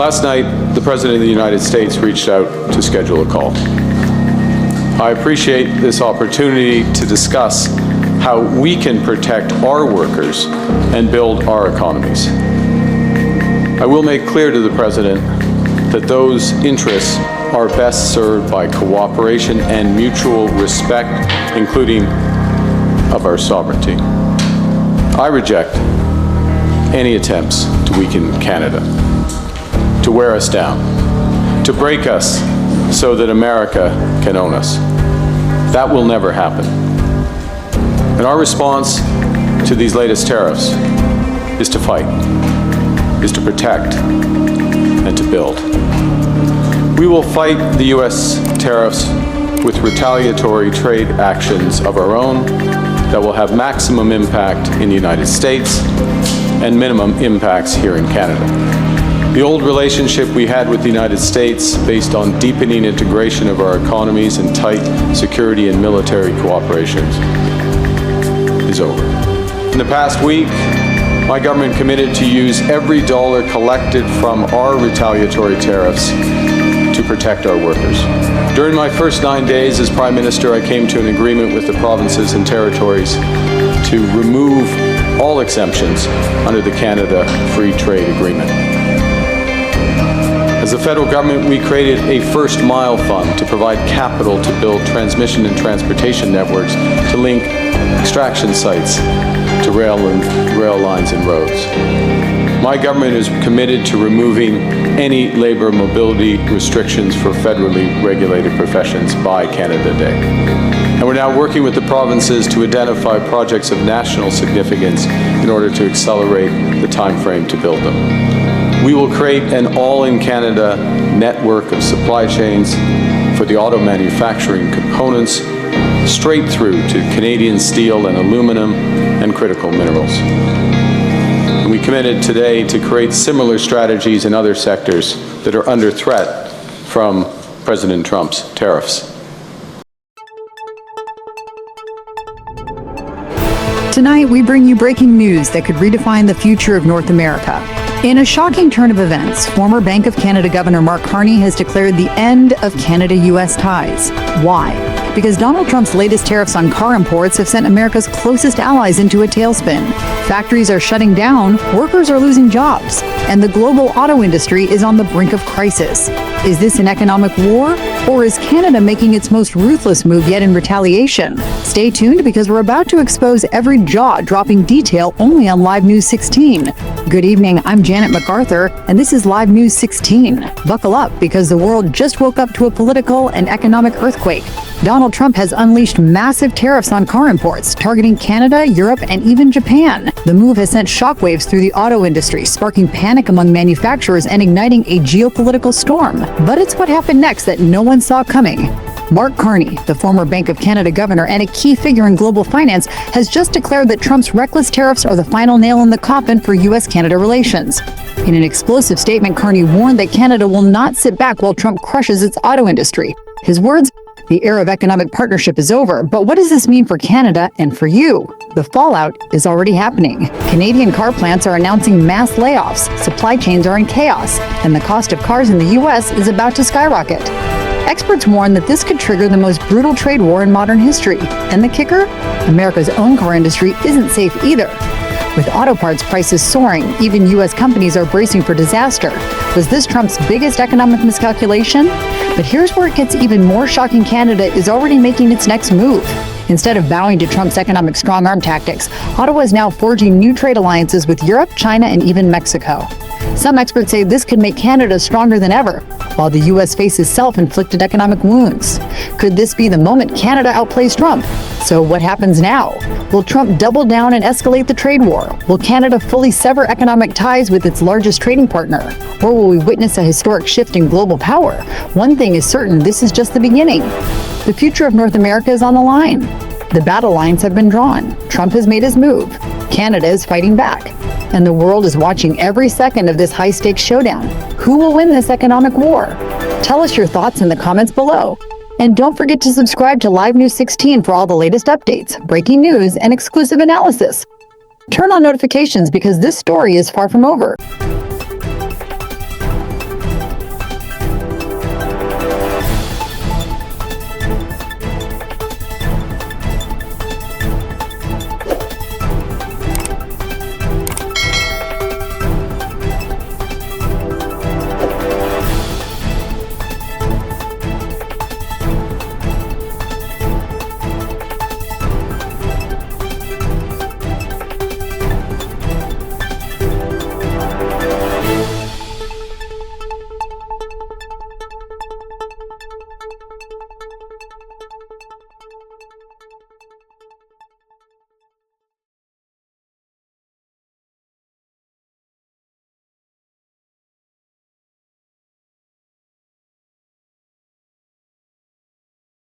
Last night, the President of the United States reached out to schedule a call. I appreciate this opportunity to discuss how we can protect our workers and build our economies. I will make clear to the President that those interests are best served by cooperation and mutual respect, including of our sovereignty. I reject any attempts to weaken Canada, to wear us down, to break us so that America can own us. That will never happen. And our response to these latest tariffs is to fight, is to protect, and to build. We will fight the U.S. tariffs with retaliatory trade actions of our own that will have maximum impact in the United States and minimum impacts here in Canada. The old relationship we had with the United States, based on deepening integration of our economies and tight security and military cooperation, is over. In the past week, my government committed to use every dollar collected from our retaliatory tariffs to protect our workers. During my first 9 days as Prime Minister, I came to an agreement with the provinces and territories to remove all exemptions under the Canada Free Trade Agreement. As the federal government, we created a first mile fund to provide capital to build transmission and transportation networks to link extraction sites to rail lines and roads. My government is committed to removing any labor mobility restrictions for federally regulated professions by Canada Day. And we're now working with the provinces to identify projects of national significance in order to accelerate the time frame to build them. We will create an all-in-Canada network of supply chains for the auto manufacturing components straight through to Canadian steel and aluminum and critical minerals. And we committed today to create similar strategies in other sectors that are under threat from President Trump's tariffs. Tonight, we bring you breaking news that could redefine the future of North America. In a shocking turn of events, former Bank of Canada Governor Mark Carney has declared the end of Canada-U.S. ties. Why? Because Donald Trump's latest tariffs on car imports have sent America's closest allies into a tailspin. Factories are shutting down, workers are losing jobs, and the global auto industry is on the brink of crisis. Is this an economic war, or is Canada making its most ruthless move yet in retaliation? Stay tuned, because we're about to expose every jaw-dropping detail only on Live News 16. Good evening, I'm Janet MacArthur, and this is Live News 16. Buckle up, because the world just woke up to a political and economic earthquake. Donald Trump has unleashed massive tariffs on car imports, targeting Canada, Europe, and even Japan. The move has sent shockwaves through the auto industry, sparking panic among manufacturers and igniting a geopolitical storm. But it's what happened next that no one saw coming. Mark Carney, the former Bank of Canada governor and a key figure in global finance, has just declared that Trump's reckless tariffs are the final nail in the coffin for U.S.-Canada relations. In an explosive statement, Carney warned that Canada will not sit back while Trump crushes its auto industry. His words: "The era of economic partnership is over, but what does this mean for Canada and for you?" The fallout is already happening. Canadian car plants are announcing mass layoffs, supply chains are in chaos, and the cost of cars in the U.S. is about to skyrocket. Experts warn that this could trigger the most brutal trade war in modern history. And the kicker? America's own car industry isn't safe either. With auto parts prices soaring, even U.S. companies are bracing for disaster. Was this Trump's biggest economic miscalculation? But here's where it gets even more shocking. Canada is already making its next move. Instead of bowing to Trump's economic strong-arm tactics, Ottawa is now forging new trade alliances with Europe, China, and even Mexico. Some experts say this could make Canada stronger than ever, while the U.S. faces self-inflicted economic wounds. Could this be the moment Canada outplays Trump? So what happens now? Will Trump double down and escalate the trade war? Will Canada fully sever economic ties with its largest trading partner? Or will we witness a historic shift in global power? One thing is certain, this is just the beginning. The future of North America is on the line. The battle lines have been drawn. Trump has made his move. Canada is fighting back. And the world is watching every second of this high-stakes showdown. Who will win this economic war? Tell us your thoughts in the comments below. And don't forget to subscribe to Live News 16 for all the latest updates, breaking news, and exclusive analysis. Turn on notifications, because this story is far from over.